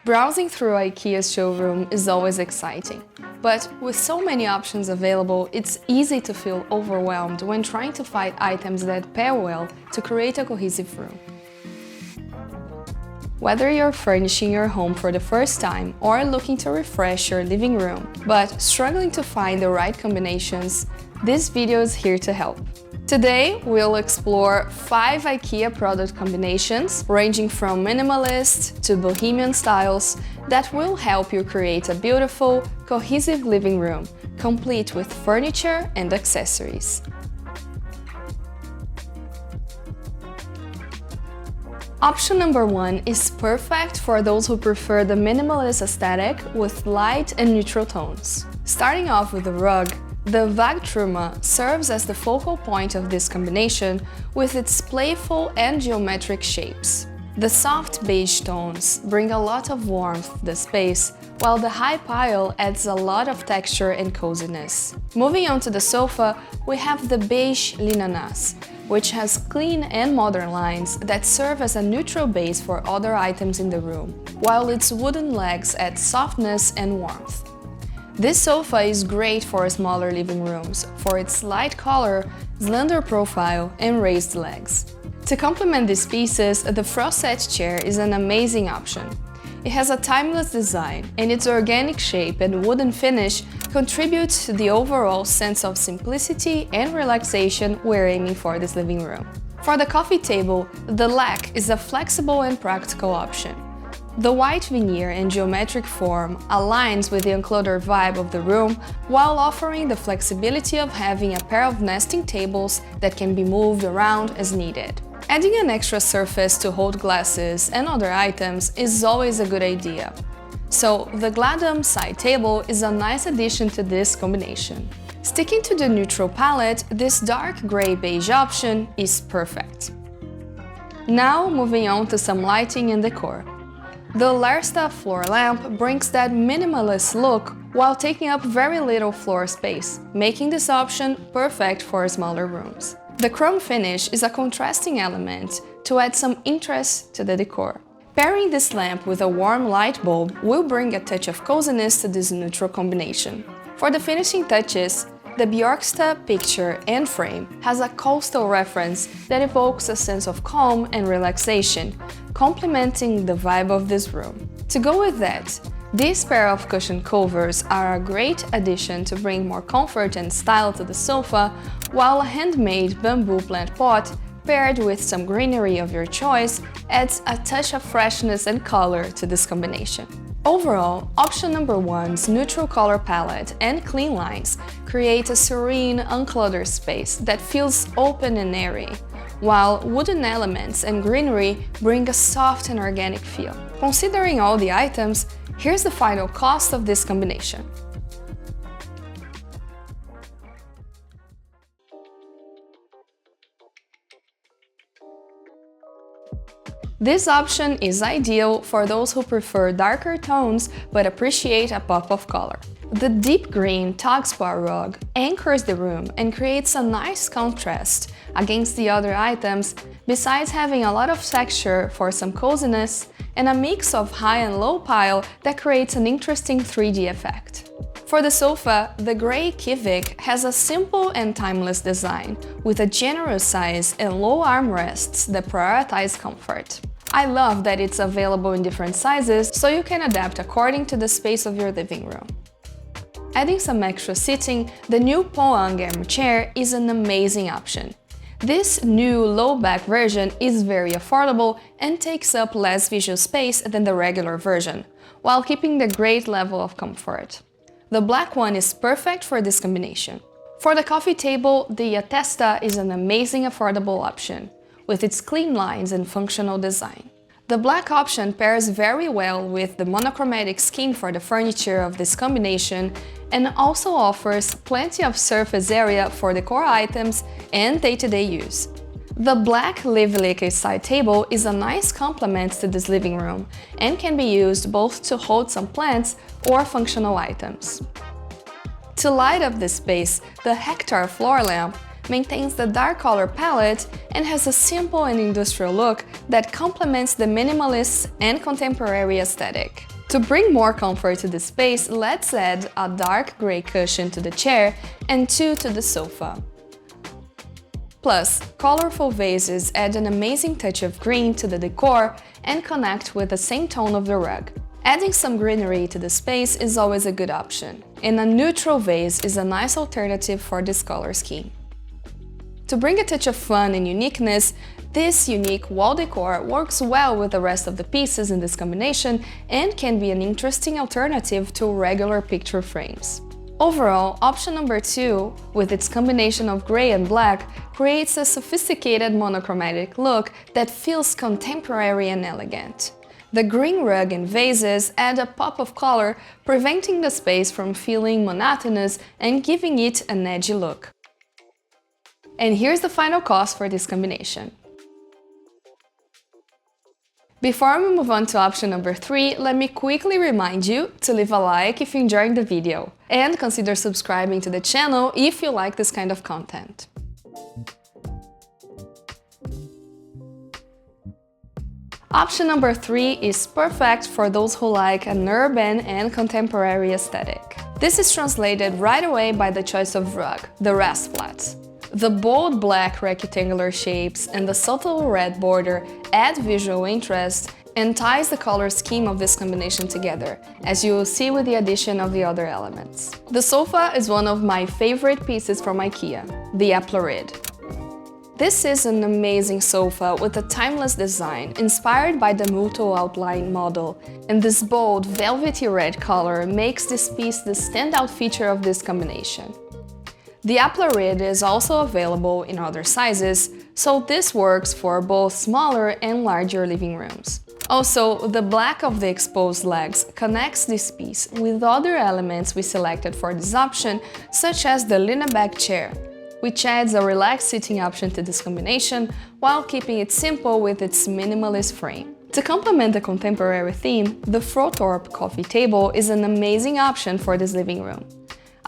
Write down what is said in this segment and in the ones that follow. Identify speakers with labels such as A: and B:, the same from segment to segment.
A: Browsing through IKEA's showroom is always exciting, but with so many options available, it's easy to feel overwhelmed when trying to find items that pair well to create a cohesive room. Whether you're furnishing your home for the first time or looking to refresh your living room, but struggling to find the right combinations, this video is here to help. Today, we'll explore 5 IKEA product combinations, ranging from minimalist to bohemian styles, that will help you create a beautiful, cohesive living room, complete with furniture and accessories. Option number 1 is perfect for those who prefer the minimalist aesthetic with light and neutral tones. Starting off with the rug, the Wagtruma serves as the focal point of this combination with its playful and geometric shapes. The soft beige tones bring a lot of warmth to the space, while the high pile adds a lot of texture and coziness. Moving on to the sofa, we have the beige linanas, which has clean and modern lines that serve as a neutral base for other items in the room, while its wooden legs add softness and warmth. This sofa is great for smaller living rooms for its light color, slender profile, and raised legs. To complement these pieces, the Frosset chair is an amazing option. It has a timeless design, and its organic shape and wooden finish contributes to the overall sense of simplicity and relaxation we're aiming for this living room. For the coffee table, the Lac is a flexible and practical option. The white veneer and geometric form aligns with the uncluttered vibe of the room while offering the flexibility of having a pair of nesting tables that can be moved around as needed. Adding an extra surface to hold glasses and other items is always a good idea. So the Gladam side table is a nice addition to this combination. Sticking to the neutral palette, this dark gray-beige option is perfect. Now moving on to some lighting and decor. The Lersta floor lamp brings that minimalist look while taking up very little floor space, making this option perfect for smaller rooms. The chrome finish is a contrasting element to add some interest to the decor. Pairing this lamp with a warm light bulb will bring a touch of coziness to this neutral combination. For the finishing touches, the Bjorkstad picture and frame has a coastal reference that evokes a sense of calm and relaxation, complementing the vibe of this room. To go with that, this pair of cushion covers are a great addition to bring more comfort and style to the sofa, while a handmade bamboo plant pot paired with some greenery of your choice adds a touch of freshness and color to this combination. Overall, option number 1's neutral color palette and clean lines create a serene, uncluttered space that feels open and airy, while wooden elements and greenery bring a soft and organic feel. Considering all the items, here's the final cost of this combination. This option is ideal for those who prefer darker tones but appreciate a pop of color. The deep green Togspar rug anchors the room and creates a nice contrast against the other items, besides having a lot of texture for some coziness and a mix of high and low pile that creates an interesting 3D effect. For the sofa, the grey Kivik has a simple and timeless design, with a generous size and low armrests that prioritize comfort. I love that it's available in different sizes, so you can adapt according to the space of your living room. Adding some extra seating, the new Poang armchair is an amazing option. This new low-back version is very affordable and takes up less visual space than the regular version, while keeping the great level of comfort. The black one is perfect for this combination. For the coffee table, the Atesta is an amazing affordable option, with its clean lines and functional design. The black option pairs very well with the monochromatic scheme for the furniture of this combination and also offers plenty of surface area for decor items and day-to-day use. The black Livleke side table is a nice complement to this living room and can be used both to hold some plants or functional items. To light up the space, the Hector floor lamp maintains the dark color palette and has a simple and industrial look that complements the minimalist and contemporary aesthetic. To bring more comfort to the space, let's add a dark gray cushion to the chair and two to the sofa. Plus, colorful vases add an amazing touch of green to the decor and connect with the same tone of the rug. Adding some greenery to the space is always a good option, and a neutral vase is a nice alternative for this color scheme. To bring a touch of fun and uniqueness, this unique wall decor works well with the rest of the pieces in this combination and can be an interesting alternative to regular picture frames. Overall, option number 2, with its combination of gray and black, creates a sophisticated monochromatic look that feels contemporary and elegant. The green rug and vases add a pop of color, preventing the space from feeling monotonous and giving it an edgy look. And here's the final cost for this combination. Before we move on to option number 3, let me quickly remind you to leave a like if you're enjoying the video, and consider subscribing to the channel if you like this kind of content. Option number 3 is perfect for those who like an urban and contemporary aesthetic. This is translated right away by the choice of rug, the rest flats. The bold black rectangular shapes and the subtle red border add visual interest and ties the color scheme of this combination together, as you will see with the addition of the other elements. The sofa is one of my favorite pieces from IKEA, the Apple. This is an amazing sofa with a timeless design, inspired by the Muto outline model, and this bold, velvety red color makes this piece the standout feature of this combination. The Apple is also available in other sizes, so this works for both smaller and larger living rooms. Also, the black of the exposed legs connects this piece with other elements we selected for this option, such as the lean-back chair, which adds a relaxed sitting option to this combination while keeping it simple with its minimalist frame. To complement the contemporary theme, the Frotorp coffee table is an amazing option for this living room.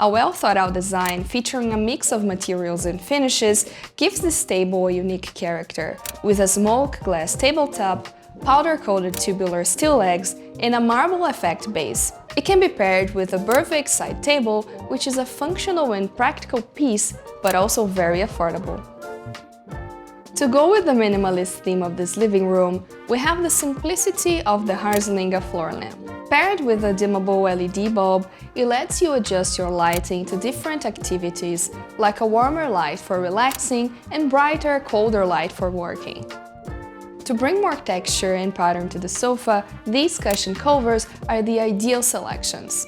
A: A well-thought-out design featuring a mix of materials and finishes gives this table a unique character, with a smoke glass tabletop, powder-coated tubular steel legs, and a marble effect base. It can be paired with a Berwick side table, which is a functional and practical piece, but also very affordable. To go with the minimalist theme of this living room, we have the simplicity of the Harzlinga floor lamp. Paired with a dimmable LED bulb, it lets you adjust your lighting to different activities, like a warmer light for relaxing and brighter, colder light for working. To bring more texture and pattern to the sofa, these cushion covers are the ideal selections.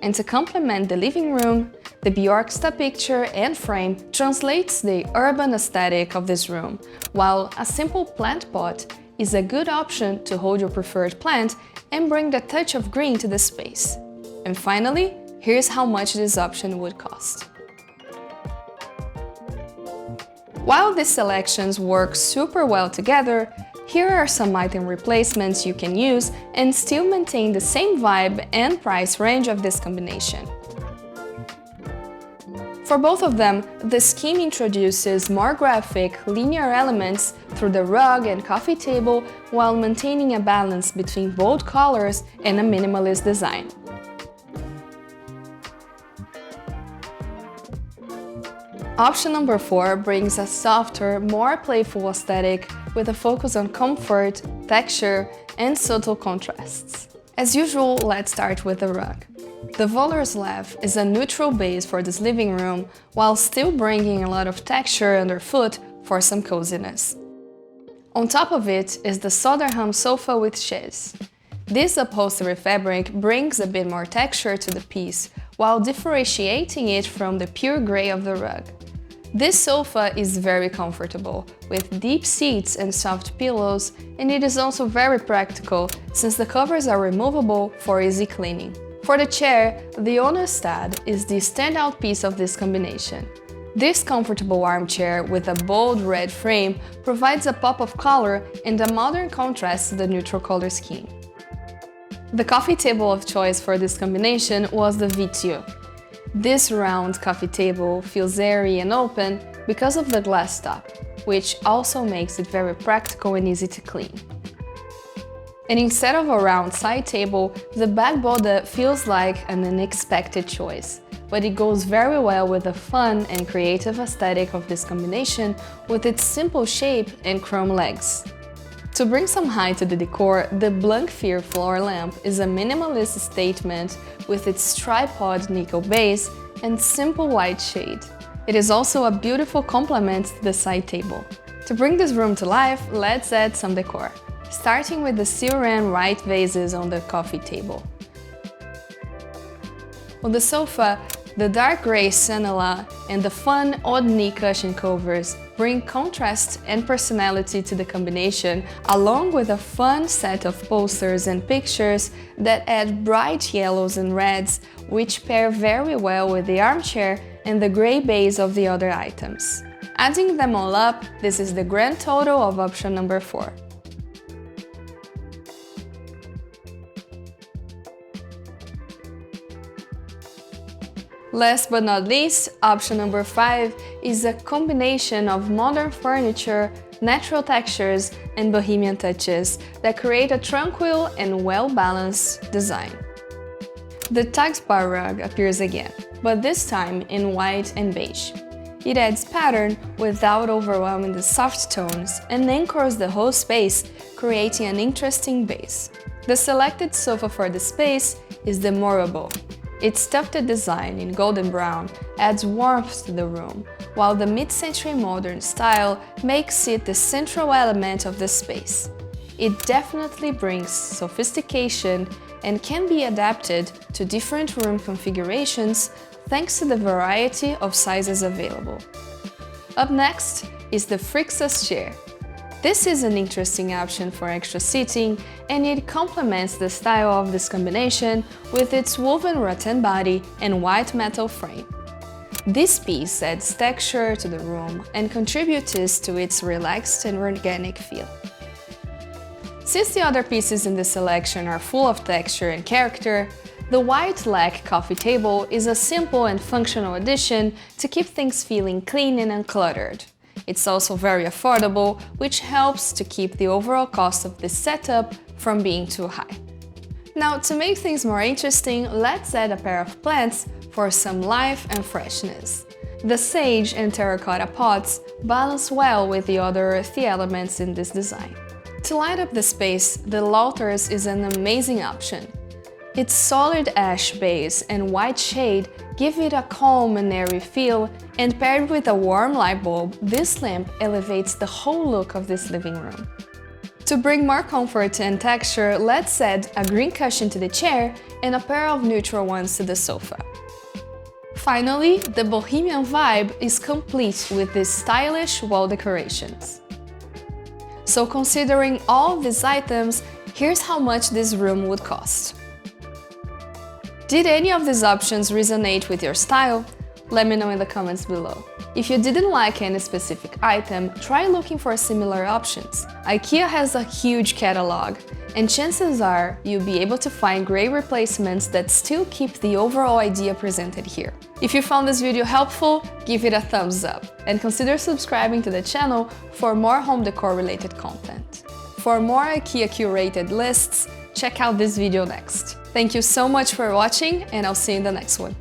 A: And to complement the living room, the Bjorkstad picture and frame translates the urban aesthetic of this room, while a simple plant pot is a good option to hold your preferred plant and bring the touch of green to the space. And finally, here's how much this option would cost. While these selections work super well together, here are some item replacements you can use and still maintain the same vibe and price range of this combination. For both of them, the scheme introduces more graphic, linear elements through the rug and coffee table while maintaining a balance between bold colors and a minimalist design. Option number 4 brings a softer, more playful aesthetic with a focus on comfort, texture, and subtle contrasts. As usual, let's start with the rug. The Vollerslav is a neutral base for this living room, while still bringing a lot of texture underfoot for some coziness. On top of it is the Soderham sofa with chaise. This upholstery fabric brings a bit more texture to the piece, while differentiating it from the pure grey of the rug. This sofa is very comfortable, with deep seats and soft pillows, and it is also very practical since the covers are removable for easy cleaning. For the chair, the Onestad is the standout piece of this combination. This comfortable armchair with a bold red frame provides a pop of color and a modern contrast to the neutral color scheme. The coffee table of choice for this combination was the Vitio. This round coffee table feels airy and open because of the glass top, which also makes it very practical and easy to clean. And instead of a round side table, the backboard feels like an unexpected choice. But it goes very well with the fun and creative aesthetic of this combination with its simple shape and chrome legs. To bring some height to the decor, the Blanc Fear floor lamp is a minimalist statement with its tripod nickel base and simple white shade. It is also a beautiful complement to the side table. To bring this room to life, let's add some decor, starting with the Siren white vases on the coffee table. On the sofa, the dark gray Manoela and the fun odd knee cushion covers bring contrast and personality to the combination, along with a fun set of posters and pictures that add bright yellows and reds, which pair very well with the armchair and the gray base of the other items. Adding them all up, this is the grand total of option number 4. Last but not least, option number 5 is a combination of modern furniture, natural textures, and bohemian touches that create a tranquil and well-balanced design. The taskbar rug appears again, but this time in white and beige. It adds pattern without overwhelming the soft tones and anchors the whole space, creating an interesting base. The selected sofa for the space is the Movable. Its tufted design in golden brown adds warmth to the room, while the mid-century modern style makes it the central element of the space. It definitely brings sophistication and can be adapted to different room configurations thanks to the variety of sizes available. Up next is the Frixus chair. This is an interesting option for extra seating, and it complements the style of this combination with its woven rattan body and white metal frame. This piece adds texture to the room and contributes to its relaxed and organic feel. Since the other pieces in the selection are full of texture and character, the white lac coffee table is a simple and functional addition to keep things feeling clean and uncluttered. It's also very affordable, which helps to keep the overall cost of this setup from being too high. Now, to make things more interesting, let's add a pair of plants for some life and freshness. The sage and terracotta pots balance well with the other earthy elements in this design. To light up the space, the Lauters is an amazing option. Its solid ash base and white shade give it a calm and airy feel, and paired with a warm light bulb, this lamp elevates the whole look of this living room. To bring more comfort and texture, let's add a green cushion to the chair and a pair of neutral ones to the sofa. Finally, the bohemian vibe is complete with these stylish wall decorations. So considering all these items, here's how much this room would cost. Did any of these options resonate with your style? Let me know in the comments below. If you didn't like any specific item, try looking for similar options. IKEA has a huge catalog, and chances are you'll be able to find great replacements that still keep the overall idea presented here. If you found this video helpful, give it a thumbs up, and consider subscribing to the channel for more home decor related content. For more IKEA curated lists, check out this video next. Thank you so much for watching, and I'll see you in the next one.